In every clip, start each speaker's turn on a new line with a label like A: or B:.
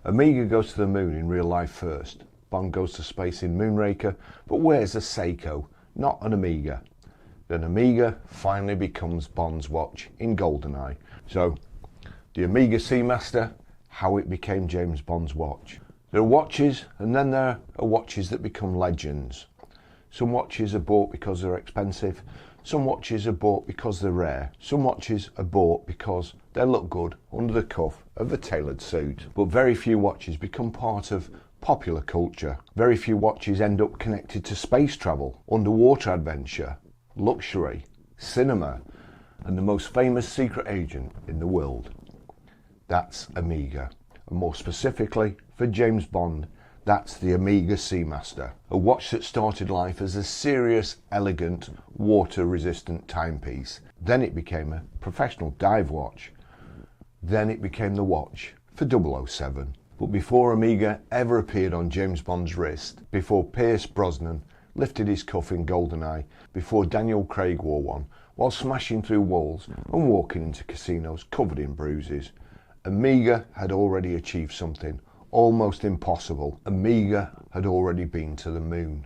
A: Omega goes to the moon in real life first. Bond goes to space in Moonraker, but wears a Seiko, not an Omega. Then Omega finally becomes Bond's watch in GoldenEye. So, the Omega Seamaster, how it became James Bond's watch. There are watches, and then there are watches that become legends. Some watches are bought because they're expensive. Some watches are bought because they're rare. Some watches are bought because they look good under the cuff of a tailored suit. But very few watches become part of popular culture. Very few watches end up connected to space travel, underwater adventure, luxury, cinema, and the most famous secret agent in the world. That's Omega. And more specifically, for James Bond, that's the Omega Seamaster, a watch that started life as a serious, elegant, water-resistant timepiece. Then it became a professional dive watch. Then it became the watch for 007. But before Omega ever appeared on James Bond's wrist, before Pierce Brosnan lifted his cuff in GoldenEye, before Daniel Craig wore one while smashing through walls and walking into casinos covered in bruises, Omega had already achieved something almost impossible. Omega had already been to the moon.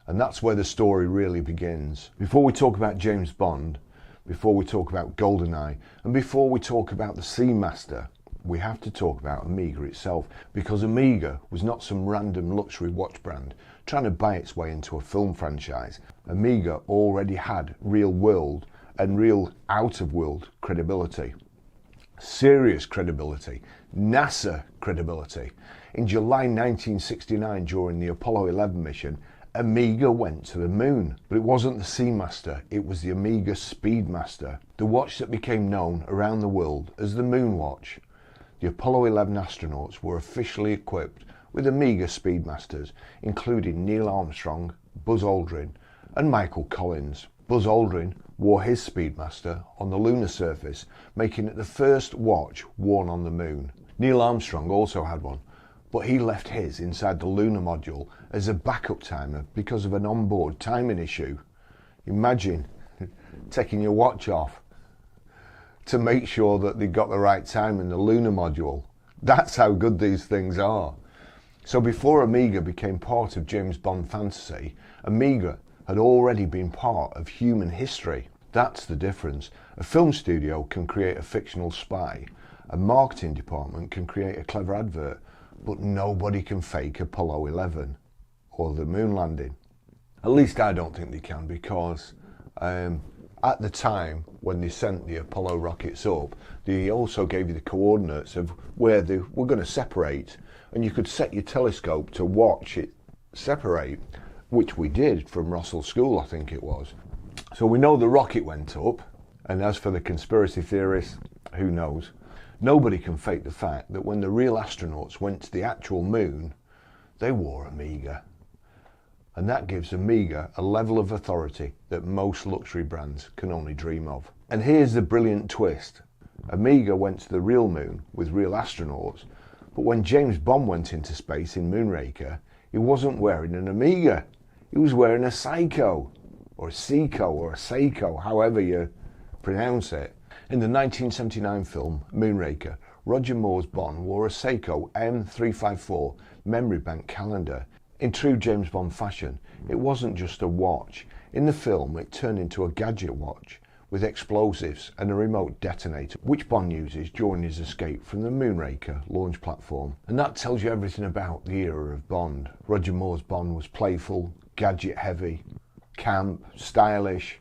A: And that's where the story really begins. Before we talk about James Bond, before we talk about GoldenEye, and before we talk about the Seamaster, we have to talk about Omega itself, because Omega was not some random luxury watch brand trying to buy its way into a film franchise. Omega already had real world and real out-of-world credibility. Serious credibility, NASA credibility. In July 1969, during the Apollo 11 mission, Omega went to the moon. But it wasn't the Seamaster, it was the Omega Speedmaster, the watch that became known around the world as the Moonwatch. The Apollo 11 astronauts were officially equipped with Omega Speedmasters, including Neil Armstrong, Buzz Aldrin, and Michael Collins. Buzz Aldrin wore his Speedmaster on the lunar surface, making it the first watch worn on the moon. Neil Armstrong also had one, but he left his inside the lunar module as a backup timer because of an onboard timing issue. Imagine taking your watch off to make sure that they got the right time in the lunar module. That's how good these things are. So before Omega became part of James Bond fantasy, Omega had already been part of human history. That's the difference. A film studio can create a fictional spy, a marketing department can create a clever advert, but nobody can fake Apollo 11 or the moon landing. At least I don't think they can, because at the time when they sent the Apollo rockets up, they also gave you the coordinates of where they were going to separate, and you could set your telescope to watch it separate, which we did from Russell School, I think it was. So we know the rocket went up, and as for the conspiracy theorists, who knows? Nobody can fake the fact that when the real astronauts went to the actual moon, they wore Omega. And that gives Omega a level of authority that most luxury brands can only dream of. And here's the brilliant twist. Omega went to the real moon with real astronauts, but when James Bond went into space in Moonraker, he wasn't wearing an Omega. He was wearing a Seiko, or a Seiko, or a Seiko, however you pronounce it. In the 1979 film Moonraker, Roger Moore's Bond wore a Seiko M354 memory bank calendar. In true James Bond fashion, it wasn't just a watch. In the film, it turned into a gadget watch with explosives and a remote detonator, which Bond uses during his escape from the Moonraker launch platform. And that tells you everything about the era of Bond. Roger Moore's Bond was playful, gadget heavy, camp, stylish,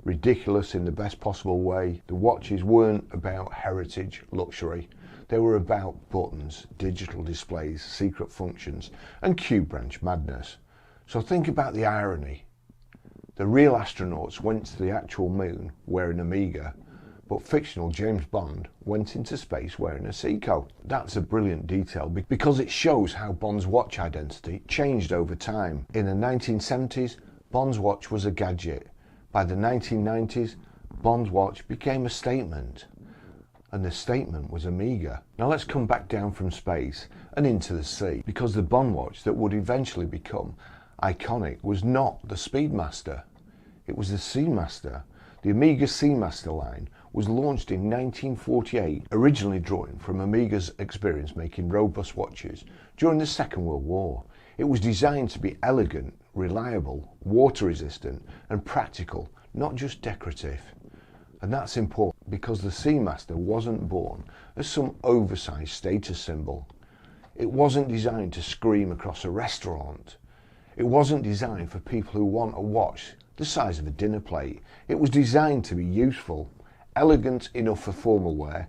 A: ridiculous in the best possible way. The watches weren't about heritage, luxury. They were about buttons, digital displays, secret functions, and Q-branch madness. So think about the irony. The real astronauts went to the actual moon wearing Omega, but fictional James Bond went into space wearing a Seiko. That's a brilliant detail because it shows how Bond's watch identity changed over time. In the 1970s, Bond's watch was a gadget. By the 1990s, Bond's watch became a statement. And the statement was Omega. Now let's come back down from space and into the sea, because the Bond watch that would eventually become iconic was not the Speedmaster. It was the Seamaster. The Omega Seamaster line was launched in 1948, originally drawing from Omega's experience making robust watches during the Second World War. It was designed to be elegant, reliable, water resistant and practical, not just decorative. And that's important because the Seamaster wasn't born as some oversized status symbol. It wasn't designed to scream across a restaurant. It wasn't designed for people who want a watch the size of a dinner plate. It was designed to be useful, elegant enough for formal wear,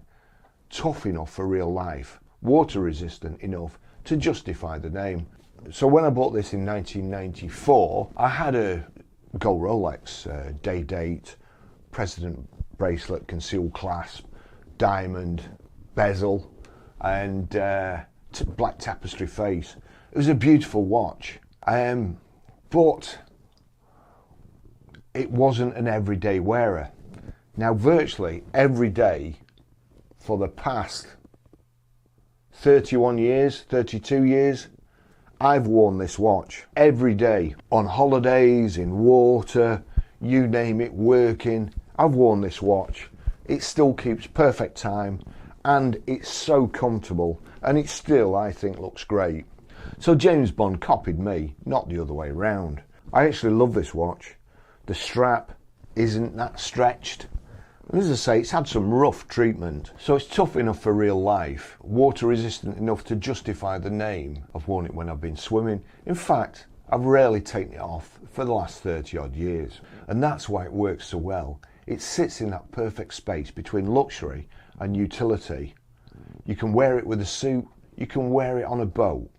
A: tough enough for real life, water resistant enough to justify the name. So when I bought this in 1994, I had a gold Rolex, day date, president bracelet, concealed clasp, diamond, bezel, and black tapestry face. It was a beautiful watch, but it wasn't an everyday wearer. Now, virtually every day for the past 31 years, 32 years, I've worn this watch. Every day, on holidays, in water, you name it, working, I've worn this watch. It still keeps perfect time and it's so comfortable, and it still, I think, looks great. So James Bond copied me, not the other way around. I actually love this watch. The strap isn't that stretched. And as I say, it's had some rough treatment, so it's tough enough for real life, water resistant enough to justify the name. I've worn it when I've been swimming. In fact, I've rarely taken it off for the last 30 odd years. And that's why it works so well. It sits in that perfect space between luxury and utility. You can wear it with a suit, you can wear it on a boat,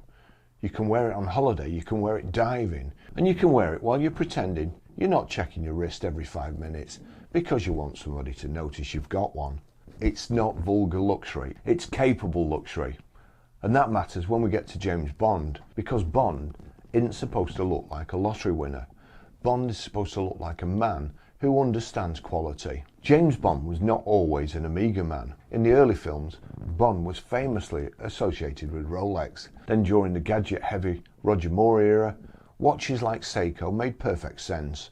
A: you can wear it on holiday, you can wear it diving, and you can wear it while you're pretending you're not checking your wrist every 5 minutes because you want somebody to notice you've got one. It's not vulgar luxury, it's capable luxury. And that matters when we get to James Bond, because Bond isn't supposed to look like a lottery winner. Bond is supposed to look like a man who understands quality. James Bond was not always an Omega man. In the early films, Bond was famously associated with Rolex. Then during the gadget-heavy Roger Moore era, watches like Seiko made perfect sense.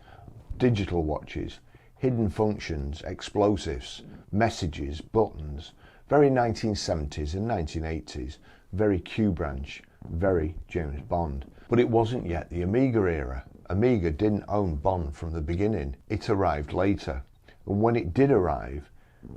A: Digital watches, hidden functions, explosives, messages, buttons, very 1970s and 1980s, very Q branch, very James Bond. But it wasn't yet the Omega era. Omega didn't own Bond from the beginning. It arrived later. And when it did arrive,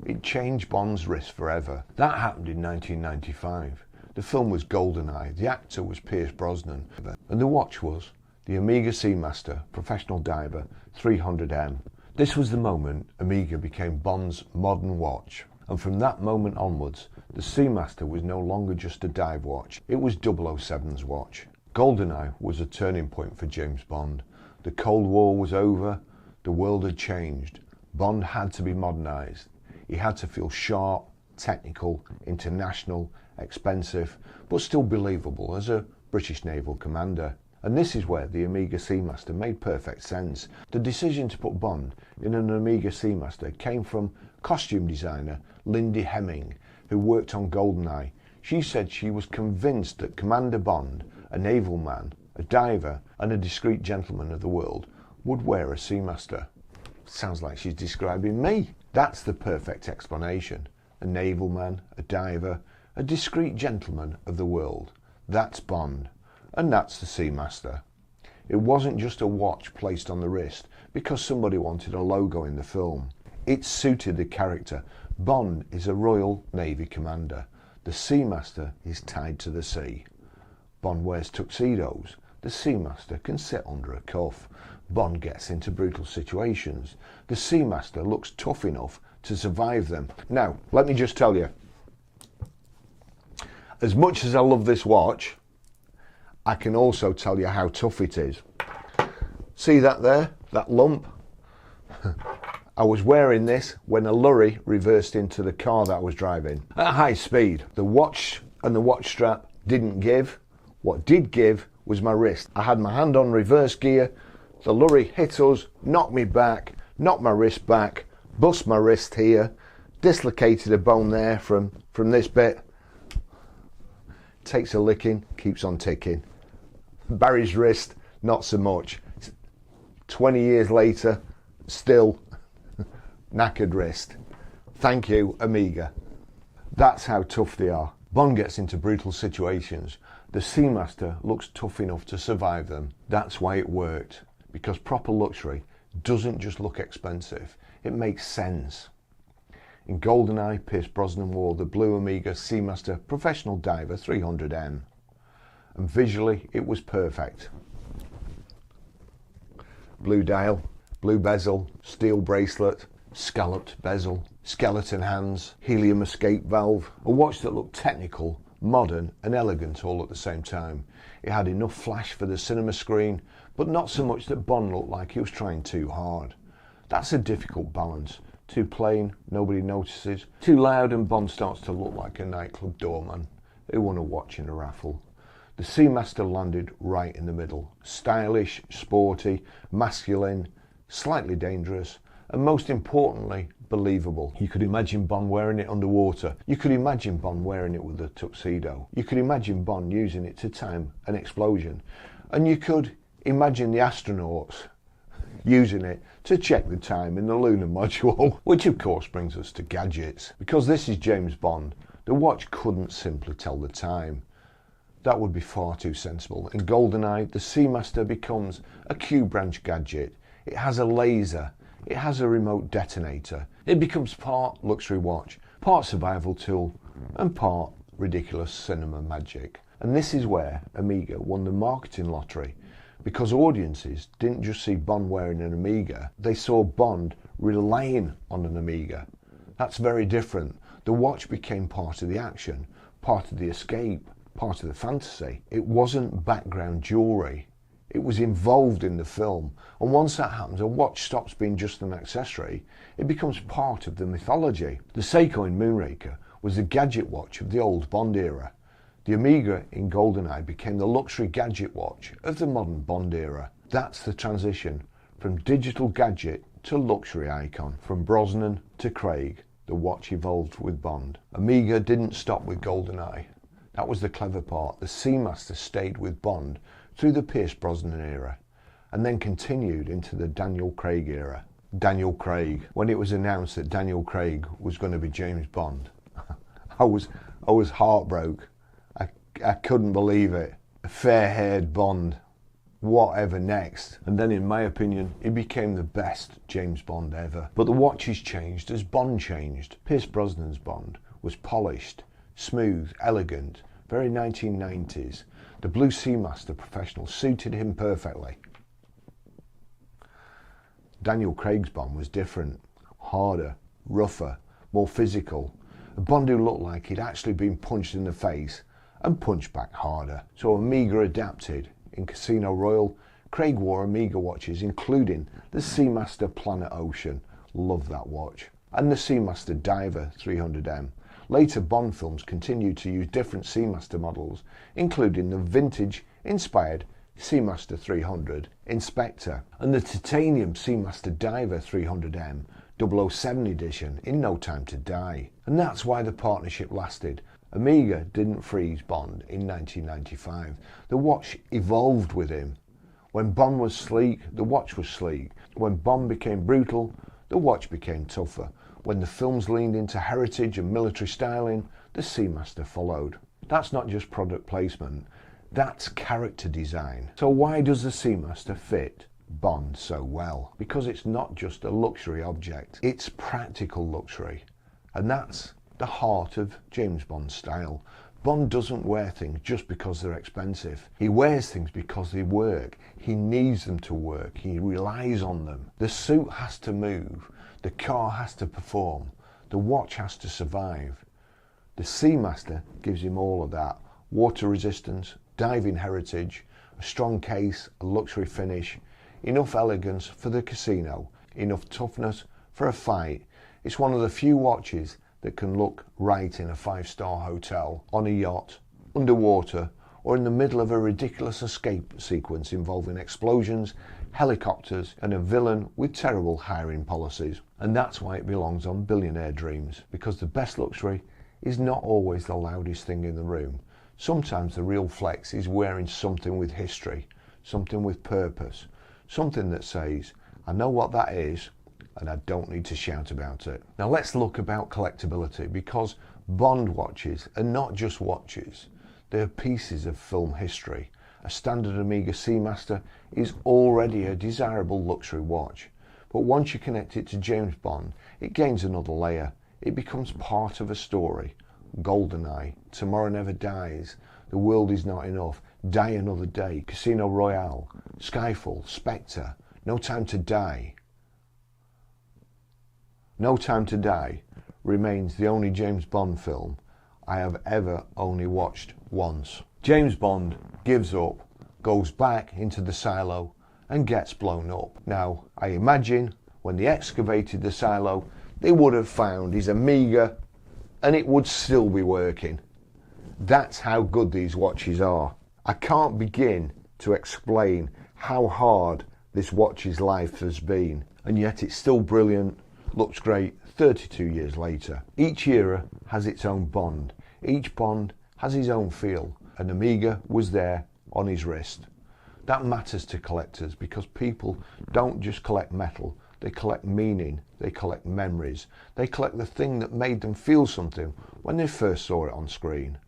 A: it changed Bond's wrist forever. That happened in 1995. The film was GoldenEye, the actor was Pierce Brosnan, and the watch was the Omega Seamaster Professional Diver 300M. This was the moment Omega became Bond's modern watch. And from that moment onwards, the Seamaster was no longer just a dive watch, it was 007's watch. GoldenEye was a turning point for James Bond. The Cold War was over, the world had changed. Bond had to be modernised. He had to feel sharp, technical, international, expensive, but still believable as a British naval commander. And this is where the Omega Seamaster made perfect sense. The decision to put Bond in an Omega Seamaster came from costume designer Lindy Hemming, who worked on GoldenEye. She said she was convinced that Commander Bond, a naval man, a diver and a discreet gentleman of the world, would wear a Seamaster. Sounds like she's describing me. That's the perfect explanation. A naval man, a diver, a discreet gentleman of the world. That's Bond. And that's the Seamaster. It wasn't just a watch placed on the wrist because somebody wanted a logo in the film. It suited the character. Bond is a Royal Navy commander. The Seamaster is tied to the sea. Bond wears tuxedos. The Seamaster can sit under a cuff. Bond gets into brutal situations. The Seamaster looks tough enough to survive them. Now, let me just tell you, as much as I love this watch, I can also tell you how tough it is. See that there? That lump? I was wearing this when a lorry reversed into the car that I was driving at high speed. The watch and the watch strap didn't give. What did give was my wrist. I had my hand on reverse gear. The lorry hit us, knocked me back, knocked my wrist back, bust my wrist here, dislocated a bone there from this bit. Takes a licking, keeps on ticking. Barry's wrist, not so much. 20 years later, still knackered wrist. Thank you, Omega. That's how tough they are. Bond gets into brutal situations. The Seamaster looks tough enough to survive them. That's why it worked, because proper luxury doesn't just look expensive, it makes sense. In GoldenEye, Pierce Brosnan wore the blue Omega Seamaster Professional Diver 300M, and visually it was perfect. Blue dial, blue bezel, steel bracelet, scalloped bezel, skeleton hands, helium escape valve, a watch that looked technical, modern and elegant all at the same time. It had enough flash for the cinema screen, but not so much that Bond looked like he was trying too hard. That's a difficult balance. Too plain, nobody notices. Too loud and Bond starts to look like a nightclub doorman who won a watch in a raffle. The Seamaster landed right in the middle. Stylish, sporty, masculine, slightly dangerous, and most importantly, believable. You could imagine Bond wearing it underwater. You could imagine Bond wearing it with a tuxedo. You could imagine Bond using it to time an explosion. And you could imagine the astronauts using it to check the time in the lunar module. Which of course brings us to gadgets. Because this is James Bond, the watch couldn't simply tell the time. That would be far too sensible. In GoldenEye, the Seamaster becomes a Q-branch gadget. It has a laser. It has a remote detonator. It becomes part luxury watch, part survival tool, and part ridiculous cinema magic. And this is where Omega won the marketing lottery, because audiences didn't just see Bond wearing an Omega, they saw Bond relying on an Omega. That's very different. The watch became part of the action, part of the escape, part of the fantasy. It wasn't background jewellery. It was involved in the film, and once that happens, a watch stops being just an accessory. It becomes part of the mythology. The Seiko in Moonraker was the gadget watch of the old Bond era. The Omega in GoldenEye became the luxury gadget watch of the modern Bond era. That's the transition from digital gadget to luxury icon. From Brosnan to Craig, the watch evolved with Bond. Omega didn't stop with GoldenEye. That was the clever part. The Seamaster stayed with Bond through the Pierce Brosnan era, and then continued into the Daniel Craig era. Daniel Craig. When it was announced that Daniel Craig was going to be James Bond, I was heartbroken. I couldn't believe it. A fair-haired Bond. Whatever next? And then, in my opinion, he became the best James Bond ever. But the watches changed as Bond changed. Pierce Brosnan's Bond was polished, smooth, elegant, very 1990s. The blue Seamaster Professional suited him perfectly. Daniel Craig's Bond was different, harder, rougher, more physical. A Bond who looked like he'd actually been punched in the face and punched back harder. So Omega adapted. In Casino Royale, Craig wore Omega watches, including the Seamaster Planet Ocean. Love that watch. And the Seamaster Diver 300M. Later Bond films continued to use different Seamaster models, including the vintage-inspired Seamaster 300 Inspector and the titanium Seamaster Diver 300M 007 edition in No Time to Die. And that's why the partnership lasted. Omega didn't freeze Bond in 1995. The watch evolved with him. When Bond was sleek, the watch was sleek. When Bond became brutal, the watch became tougher. When the films leaned into heritage and military styling, the Seamaster followed. That's not just product placement, that's character design. So why does the Seamaster fit Bond so well? Because it's not just a luxury object, it's practical luxury. And that's the heart of James Bond's style. Bond doesn't wear things just because they're expensive. He wears things because they work. He needs them to work. He relies on them. The suit has to move. The car has to perform. The watch has to survive. The Seamaster gives him all of that. Water resistance, diving heritage, a strong case, a luxury finish, enough elegance for the casino, enough toughness for a fight. It's one of the few watches that can look right in a 5-star hotel, on a yacht, underwater, or in the middle of a ridiculous escape sequence involving explosions, helicopters, and a villain with terrible hiring policies. And that's why it belongs on Billionaire Dreams, because the best luxury is not always the loudest thing in the room. Sometimes the real flex is wearing something with history, something with purpose, something that says, I know what that is, and I don't need to shout about it. Now let's look about collectability, because Bond watches are not just watches, they're pieces of film history. A standard Omega Seamaster is already a desirable luxury watch, but once you connect it to James Bond, it gains another layer. It becomes part of a story. GoldenEye, Tomorrow Never Dies, The World Is Not Enough, Die Another Day, Casino Royale, Skyfall, Spectre, No Time to Die. No Time to Die remains the only James Bond film I have ever only watched once. James Bond gives up, goes back into the silo and gets blown up. Now, I imagine when they excavated the silo, they would have found his Omega and it would still be working. That's how good these watches are. I can't begin to explain how hard this watch's life has been, and yet it's still brilliant, looks great 32 years later. Each era has its own Bond. Each Bond has his own feel. An Omega was there on his wrist. That matters to collectors because people don't just collect metal, they collect meaning, they collect memories, they collect the thing that made them feel something when they first saw it on screen.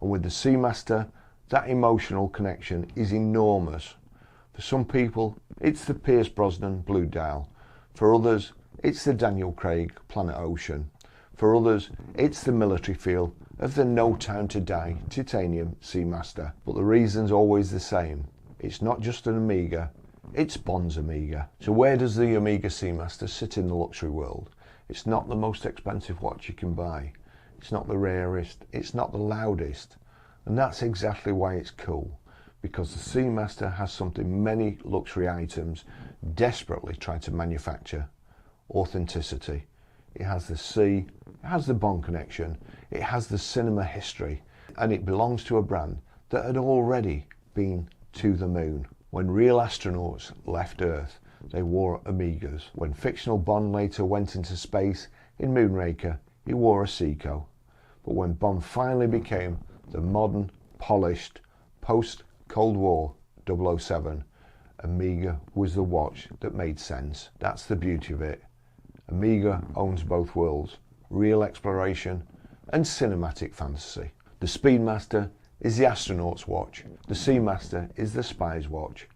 A: And with the Seamaster, that emotional connection is enormous. For some people, it's the Pierce Brosnan Blue Dial. For others, it's the Daniel Craig Planet Ocean. For others, it's the military feel of the No Time to Die Titanium Seamaster. But the reason's always the same. It's not just an Omega, it's Bond's Omega. So where does the Omega Seamaster sit in the luxury world? It's not the most expensive watch you can buy. It's not the rarest, it's not the loudest. And that's exactly why it's cool. Because the Seamaster has something many luxury items desperately try to manufacture. Authenticity. It has the sea, it has the Bond connection, it has the cinema history, and it belongs to a brand that had already been to the moon. When real astronauts left Earth, they wore Omegas. When fictional Bond later went into space in Moonraker, he wore a Seiko. But when Bond finally became the modern, polished, post-Cold War 007, Omega was the watch that made sense. That's the beauty of it. Omega owns both worlds, real exploration and cinematic fantasy. The Speedmaster is the astronaut's watch. The Seamaster is the spy's watch.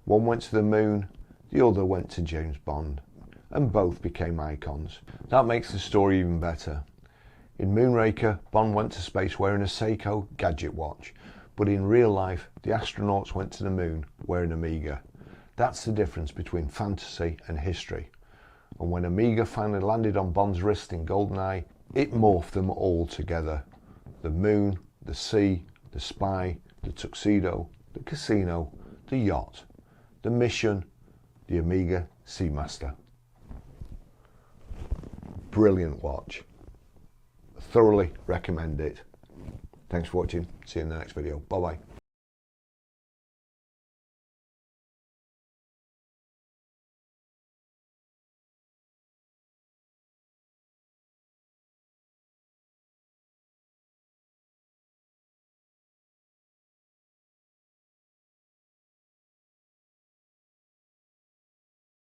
A: One went to the moon, the other went to James Bond, and both became icons. That makes the story even better. In Moonraker, Bond went to space wearing a Seiko gadget watch, but in real life, the astronauts went to the moon wearing Omega. That's the difference between fantasy and history. And when Omega finally landed on Bond's wrist in GoldenEye, it morphed them all together. The moon, the sea, the spy, the tuxedo, the casino, the yacht, the mission, the Omega Seamaster. Brilliant watch. Thoroughly recommend it. Thanks for watching. See you in the next video. Bye bye.